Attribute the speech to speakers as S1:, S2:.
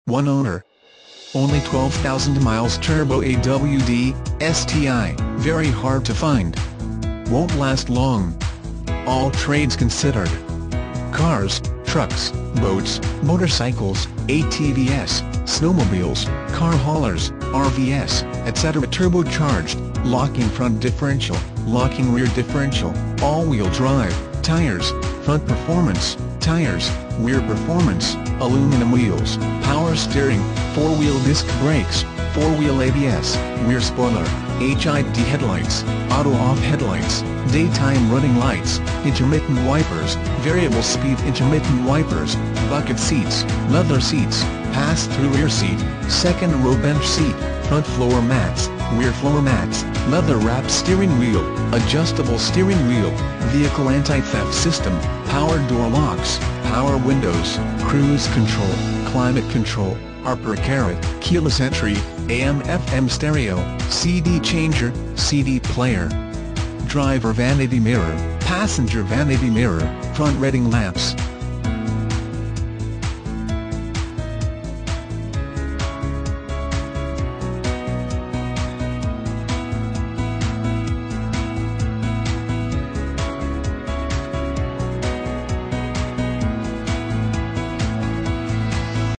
S1: One owner. Only 12,000 miles. Turbo AWD, STI, very hard to find. Won't last long. All trades considered. Cars, trucks, boats, motorcycles, ATVs, snowmobiles, car haulers, RVs, etc. Turbocharged, locking front differential, locking rear differential, all-wheel drive, tires, front performance, tires, rear performance, aluminum wheels, power steering, four-wheel disc brakes, four-wheel ABS, rear spoiler, HID headlights, auto-off headlights, daytime running lights, intermittent wipers, variable speed intermittent wipers, bucket seats, leather seats, pass-through rear seat, second row bench seat, front floor mats, rear floor mats, leather-wrapped steering wheel, adjustable steering wheel, vehicle anti-theft system, power door locks, power windows, cruise control, climate control, Harper Carrot, keyless entry, AM/FM stereo, CD changer, CD player. Driver vanity mirror, passenger vanity mirror, front reading lamps,